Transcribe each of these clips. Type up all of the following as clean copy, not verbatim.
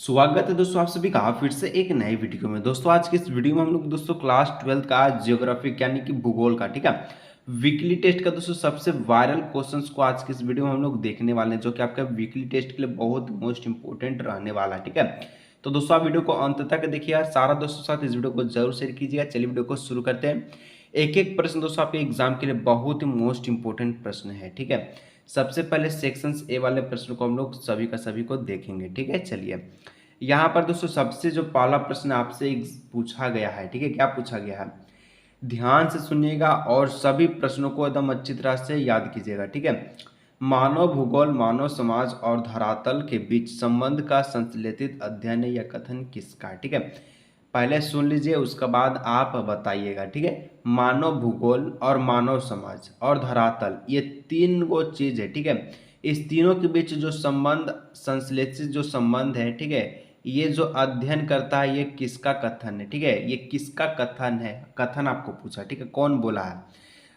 स्वागत है दोस्तों आप सभी का फिर से एक नई वीडियो में। दोस्तों आज की इस वीडियो में हम लोग दोस्तों क्लास 12 का जियोग्राफी यानी कि भूगोल का, ठीक है, वीकली टेस्ट का दोस्तों सबसे वायरल क्वेश्चंस को आज की इस वीडियो में हम लोग देखने वाले हैं, जो कि आपका वीकली टेस्ट के लिए बहुत मोस्ट इंपोर्टेंट रहने वाला है। ठीक है, तो दोस्तों आप वीडियो को अंत तक देखिए यार, सारा दोस्तों साथ इस वीडियो को जरूर शेयर कीजिएगा। चलिए वीडियो को शुरू करते हैं। एक एक प्रश्न दोस्तों आपके एग्जाम के लिए बहुत ही मोस्ट इंपोर्टेंट प्रश्न है। ठीक है, सबसे पहले सेक्शन ए वाले प्रश्न को हम लोग सभी का सभी को देखेंगे। ठीक है, चलिए यहाँ पर दोस्तों सबसे जो पहला प्रश्न आपसे पूछा गया है, ठीक है, क्या पूछा गया है, ध्यान से सुनिएगा और सभी प्रश्नों को एकदम अच्छी तरह से याद कीजिएगा। ठीक है, मानव भूगोल मानव समाज और धरातल के बीच संबंध का संश्लेषित अध्ययन या कथन किसका है। ठीक है, पहले सुन लीजिए उसके बाद आप बताइएगा। ठीक है, मानव भूगोल और मानव समाज और धरातल ये तीन गो चीज है। ठीक है, इस तीनों के बीच जो संबंध संश्लेषित जो संबंध है, ठीक है, ये जो अध्ययन करता है ये किसका कथन है। ठीक है, ये किसका कथन है, कथन आपको पूछा। ठीक है, कौन बोला है,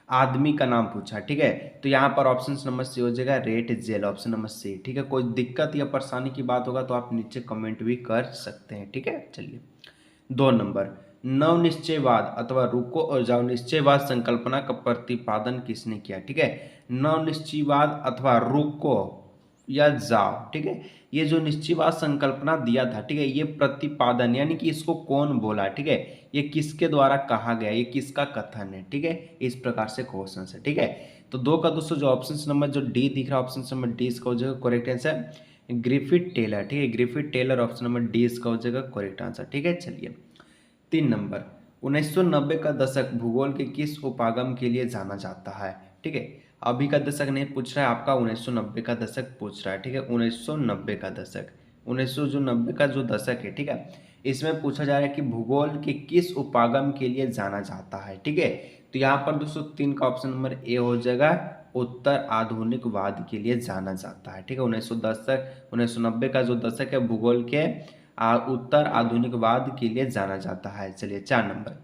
आदमी का नाम पूछा। ठीक है, तो यहाँ पर ऑप्शन नंबर सी हो जाएगा, रेट जेल, ऑप्शन नंबर सी। ठीक है, कोई दिक्कत या परेशानी की बात होगा तो आप नीचे कमेंट भी कर सकते हैं। ठीक है, चलिए 2 नंबर, नव निश्चयवाद अथवा रुको और जाओ निश्चयवाद संकल्पना का प्रतिपादन किसने किया। ठीक है, नव निश्चयवाद अथवा रुको या जाओ, ठीक है, ये जो निश्चयवाद संकल्पना दिया था, ठीक है, ये प्रतिपादन यानी कि इसको कौन बोला, ठीक है, ये किसके द्वारा कहा गया, ये किसका कथन है। ठीक है, इस प्रकार से क्वेश्चन है। ठीक है, तो दो का दोस्तों जो ऑप्शन नंबर जो डी दिख रहा है, ऑप्शन नंबर डी इसका हो जाएगा करेक्ट आंसर, ग्रिफिथ टेलर। ठीक है, Griffith Taylor, option number D इसका हो जाएगा करेक्ट आंसर। ठीक है, चलिए 3 नंबर, 1990 का दशक भूगोल के किस उपागम के लिए जाना जाता है। ठीक है, अभी का दशक नहीं पूछ रहा है आपका, 1990 का दशक पूछ रहा है। ठीक है, 1990 का दशक, 1990 का जो दशक है, ठीक है, इसमें पूछा जा रहा है कि भूगोल के किस उपागम के लिए जाना जाता है। ठीक है, तो यहाँ पर दोस्तों 3 का ऑप्शन नंबर ए हो जाएगा, उत्तर आधुनिकवाद के लिए जाना जाता है। ठीक है, 1990 का जो दशक है भूगोल के उत्तर आधुनिकवाद के लिए जाना जाता है। चलिए 4 नंबर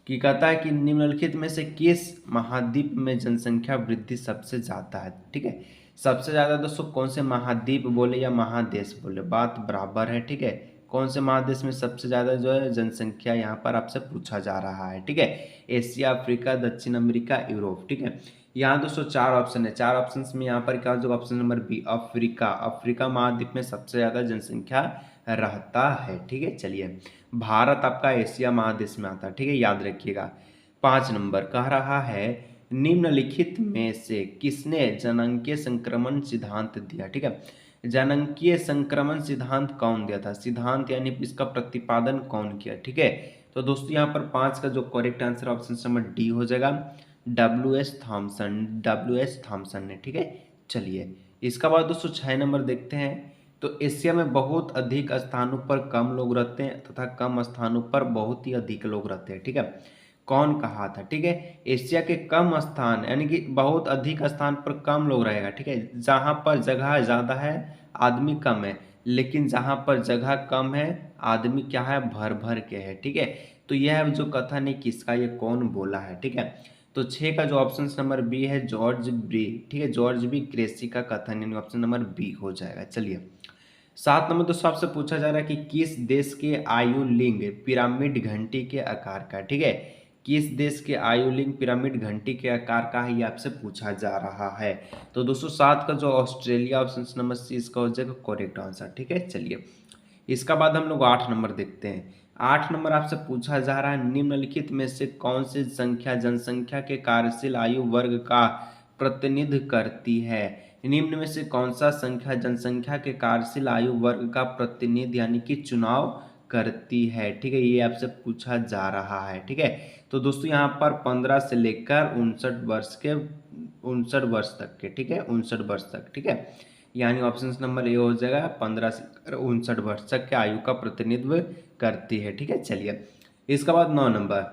की कहता है कि निम्नलिखित में से किस महाद्वीप में जनसंख्या वृद्धि सबसे ज्यादा है। ठीक है, सबसे ज्यादा दोस्तों कौन से महाद्वीप बोले या महादेश बोले, बात बराबर है। ठीक है, कौन से महादेश में सबसे ज्यादा जो है जनसंख्या यहाँ पर आपसे पूछा जा रहा है। ठीक है, एशिया, अफ्रीका, दक्षिण अमेरिका, यूरोप। ठीक है, यहाँ दोस्तों 4 ऑप्शन है, 4 ऑप्शन में यहाँ पर क्या जो option number B, Africa, Africa महाद्वीप में सबसे ज्यादा जनसंख्या रहता है। ठीक है, चलिए भारत आपका एशिया महादेश में आता है। ठीक है, याद रखिएगा। 5 नंबर कह रहा है निम्नलिखित में से किसने जनांकीय संक्रमण सिद्धांत दिया। ठीक है, जनांकीय संक्रमण सिद्धांत कौन दिया था, सिद्धांत यानी इसका प्रतिपादन कौन किया। ठीक है, तो दोस्तों यहाँ पर 5 का जो correct answer option number D हो जाएगा, डब्ल्यू एस थॉमसन ने। ठीक है, चलिए इसका बाद दोस्तों 6 नंबर देखते हैं। तो एशिया में बहुत अधिक स्थानों पर कम लोग रहते हैं तथा कम स्थानों पर बहुत ही अधिक लोग रहते हैं। ठीक है, कौन कहा था। ठीक है, एशिया के कम स्थान यानी कि बहुत अधिक स्थान पर कम लोग रहेगा। ठीक है, जहां पर जगह ज्यादा है आदमी कम है, लेकिन जहां पर जगह कम है आदमी क्या है, भर भर के है। ठीक है, तो यह जो कथन है किसका, ये कौन बोला है। ठीक है, तो 6 का जो ऑप्शन नंबर बी है, जॉर्ज बी। ठीक है, जॉर्ज बी क्रेसी का कथन यानी ऑप्शन नंबर बी हो जाएगा। चलिए 7 नंबर दोस्तों आपसे पूछा जा रहा है कि किस देश के आयु लिंग पिरामिड घंटी के आकार का। ठीक है, किस देश के आयु लिंग पिरामिड घंटी के आकार का है, ये आपसे पूछा जा रहा है। तो दोस्तों 7 का जो ऑस्ट्रेलिया, ऑप्शन नंबर सी इसका हो जाएगा करेक्ट आंसर। ठीक है, चलिए इसका बाद हम लोग 8 नंबर देखते हैं। 8 नंबर आपसे पूछा जा रहा है निम्नलिखित में से कौन सी संख्या जनसंख्या के कार्यशील आयु वर्ग का प्रतिनिधित्व करती है। निम्न में से कौन सा संख्या जनसंख्या के कार्यशील आयु वर्ग का प्रतिनिधित्व यानी कि चुनाव करती है। ठीक है, ये आपसे पूछा जा रहा है। ठीक है, तो दोस्तों यहाँ पर 15 से लेकर 59 वर्ष तक के, ठीक है, 59 वर्ष तक। ठीक है, यानी ऑप्शन नंबर ए हो जाएगा, 15 से 59 वर्ष तक के आयु का प्रतिनिधित्व करती है। ठीक है, चलिए इसका बाद 9 नंबर,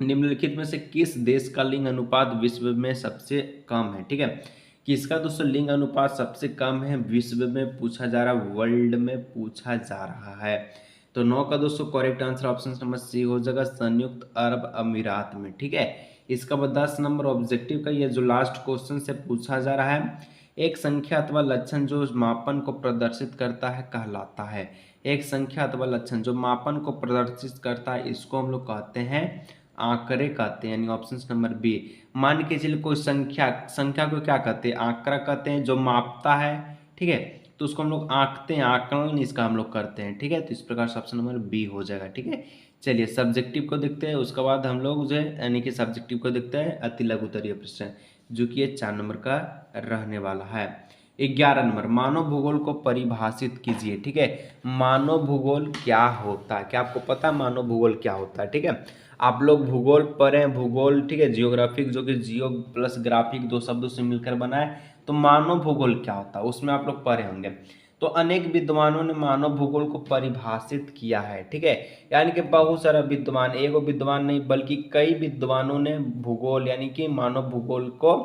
निम्नलिखित में से किस देश का लिंग अनुपात विश्व में सबसे कम है। ठीक है, किसका दोस्तों लिंग अनुपात सबसे कम है विश्व में पूछा जा रहा है, वर्ल्ड में पूछा जा रहा है। तो 9 का दोस्तों correct answer option number C हो जाएगा, संयुक्त अरब अमीरात में। ठीक है, इसका बाद 10 नंबर ऑब्जेक्टिव का ये जो लास्ट क्वेश्चन से पूछा जा रहा है एक संख्या अथवा लक्षण जो मापन को प्रदर्शित करता है कहलाता है। एक संख्या अथवा लक्षण जो मापन को प्रदर्शित करता है इसको हम लोग कहते हैं आंकड़े कहते हैं, यानी ऑप्शन नंबर बी। मान के चलिए कोई संख्या, संख्या को क्या कहते हैं, आंकड़ा कहते हैं, जो मापता है, ठीक है, तो उसको हम लोग आंकते हैं, आकलन इसका हम लोग करते हैं, ठीक है। तो इस प्रकार से ऑप्शन नंबर बी हो जाएगा, ठीक है। चलिए सब्जेक्टिव को देखते हैं, उसके बाद हम लोग जो है यानी कि सब्जेक्टिव को देखते हैं, अति लघु उत्तरीय प्रश्न, जो कि ये 4 नंबर का रहने वाला है। 11 नंबर, मानव भूगोल को परिभाषित कीजिए, ठीक है। मानव भूगोल क्या होता है, क्या आपको पता है मानव भूगोल क्या होता है, ठीक है। आप लोग भूगोल पढ़े हैं, भूगोल, ठीक है, जियोग्राफिक जो कि जियो प्लस ग्राफिक दो शब्दों से मिलकर बना है, तो मानव भूगोल क्या होता है उसमें आप लोग पढ़े होंगे। तो अनेक विद्वानों ने मानव भूगोल को परिभाषित किया है, ठीक है, यानी कि बहुत सारा विद्वान, एक विद्वान नहीं बल्कि कई विद्वानों ने भूगोल यानी कि मानव भूगोल को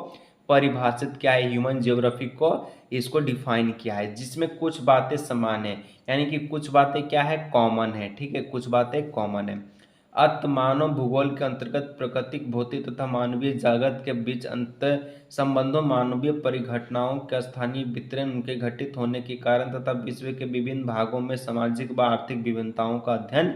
परिभाषित किया है, ह्यूमन जियोग्राफी को इसको डिफाइन किया है, जिसमें कुछ बातें समान है, यानी कि कुछ बातें क्या है, कॉमन है, ठीक है, कुछ बातें कॉमन है। अत मानव भूगोल के अंतर्गत प्राकृतिक, भौतिक तथा मानवीय जगत के बीच अंतर संबंधों, मानवीय परिघटनाओं के स्थानीय वितरण, उनके घटित होने के कारण तथा विश्व के विभिन्न भागों में सामाजिक व आर्थिक विभिन्नताओं का अध्ययन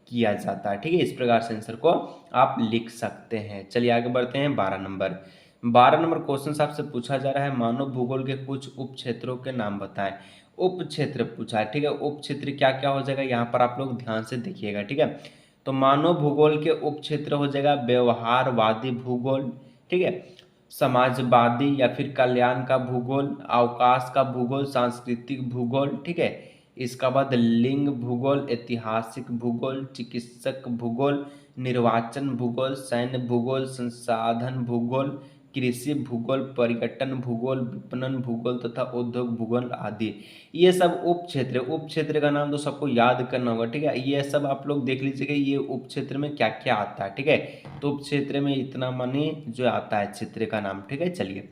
किया जाता है, ठीक है। इस प्रकार से आंसर को आप लिख सकते हैं। चलिए आगे बढ़ते हैं। 12 नंबर, 12 नंबर क्वेश्चन आपसे पूछा जा रहा है, मानव भूगोल के कुछ उप क्षेत्रों के नाम बताएं। उप क्षेत्र पूछा है, ठीक है। उप क्षेत्र क्या क्या हो जाएगा, यहाँ पर आप लोग ध्यान से देखिएगा, ठीक है। तो मानव भूगोल के उप क्षेत्र हो जाएगा व्यवहारवादी भूगोल, ठीक है, समाजवादी या फिर कल्याण का भूगोल, अवकाश का भूगोल, सांस्कृतिक भूगोल, ठीक है। इसका बाद लिंग भूगोल, ऐतिहासिक भूगोल, चिकित्सक भूगोल, निर्वाचन भूगोल, सैन्य भूगोल, संसाधन भूगोल, कृषि भूगोल, पर्यटन भूगोल, विपणन भूगोल तथा उद्योग भूगोल आदि। ये सब उप क्षेत्र, उप क्षेत्र का नाम तो सबको याद करना होगा, ठीक है। ये सब आप लोग देख लीजिएगा ये उप क्षेत्र में क्या क्या आता है, ठीक है। तो उप क्षेत्र में इतना मानी जो आता है क्षेत्र का नाम, ठीक है। चलिए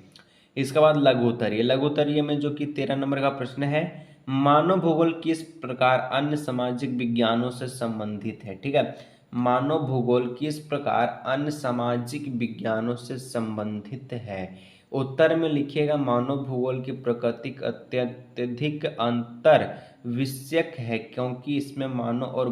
इसके बाद लघु उत्तरीय, लघु उत्तरीय में जो कि 13 नंबर का प्रश्न है, मानव भूगोल किस प्रकार अन्य सामाजिक विज्ञानों से संबंधित है, ठीक है। मानव भूगोल किस प्रकार अन्य सामाजिक विज्ञानों से संबंधित है। उत्तर में लिखिएगा, मानव भूगोल की प्रकृति अत्यधिक अंतर विषयक है, क्योंकि इसमें मानव और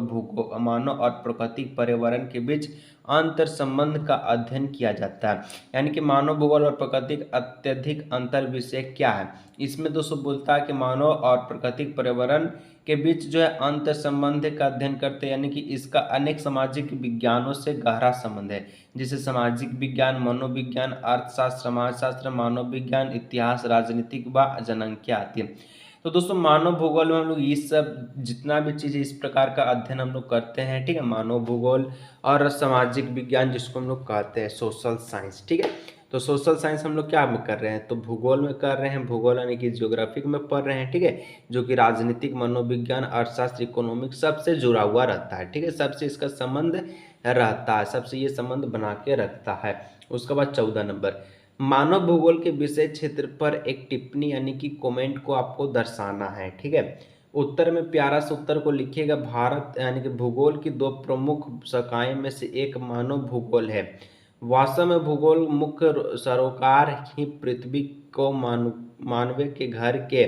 प्राकृतिक पर्यावरण के बीच अंतर संबंध का अध्ययन किया जाता है। यानी कि मानव भूगोल और प्राकृतिक अत्यधिक अंतर विषय क्या है, इसमें दोस्तों बोलता है कि मानव और प्राकृतिक पर्यावरण के बीच जो है अंतर संबंध का अध्ययन करते हैं, यानी कि इसका अनेक सामाजिक विज्ञानों से गहरा संबंध है, जैसे सामाजिक विज्ञान, मनोविज्ञान, अर्थशास्त्र, समाजशास्त्र, मानव विज्ञान, इतिहास, राजनीतिक व जनंख्या आती है। तो दोस्तों मानव भूगोल में हम लोग ये सब जितना भी चीज़ इस प्रकार का अध्ययन हम लोग करते हैं, ठीक है। मानव भूगोल और सामाजिक विज्ञान जिसको हम लोग कहते हैं सोशल साइंस, ठीक है। तो सोशल साइंस हम लोग क्या में कर रहे हैं, तो भूगोल में कर रहे हैं, भूगोल यानी कि जियोग्राफिक में पढ़ रहे हैं, ठीक है, जो कि राजनीतिक, मनोविज्ञान, अर्थशास्त्र, इकोनॉमिक सबसे जुड़ा हुआ रहता है, ठीक है, सबसे इसका संबंध रहता है, सबसे ये संबंध बना के रखता है। उसके बाद 14 नंबर, मानव भूगोल के विषय क्षेत्र पर एक टिप्पणी यानी कि कमेंट को आपको दर्शाना है, ठीक है। उत्तर में प्यारा से उत्तर को लिखिएगा, भारत यानी कि भूगोल की दो प्रमुख शाखाएं में से एक मानव भूगोल है। वास्तव में भूगोल मुख्य सरोकार ही पृथ्वी को मानव के घर के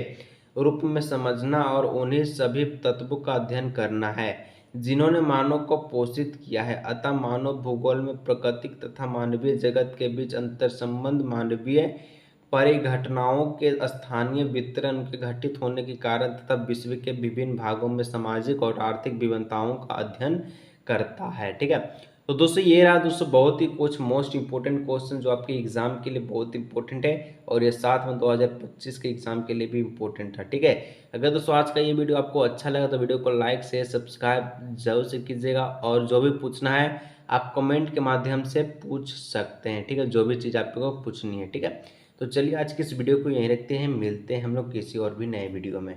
रूप में समझना और उन्हीं सभी तत्वों का अध्ययन करना है जिन्होंने मानव को पोषित किया है। अतः मानव भूगोल में प्राकृतिक तथा मानवीय जगत के बीच अंतर संबंध, मानवीय परिघटनाओं के स्थानीय वितरण के घटित होने के कारण तथा विश्व के विभिन्न भागों में सामाजिक और आर्थिक विभिन्नताओं का अध्ययन करता है, ठीक है। तो दोस्तों ये रहा दोस्तों बहुत ही कुछ मोस्ट इंपोर्टेंट क्वेश्चन जो आपके एग्जाम के लिए बहुत इंपॉर्टेंट है और ये साथ में 2025 के एग्जाम के लिए भी इंपॉर्टेंट है, ठीक है। अगर दोस्तों आज का ये वीडियो आपको अच्छा लगा तो वीडियो को लाइक शेयर सब्सक्राइब जरूर से कीजिएगा और जो भी पूछना है आप कमेंट के माध्यम से पूछ सकते हैं, ठीक है, जो भी चीज़ आपको पूछनी है, ठीक है। तो चलिए आज की इस वीडियो को यहीं रखते हैं, मिलते हैं हम लोग किसी और भी नए वीडियो में।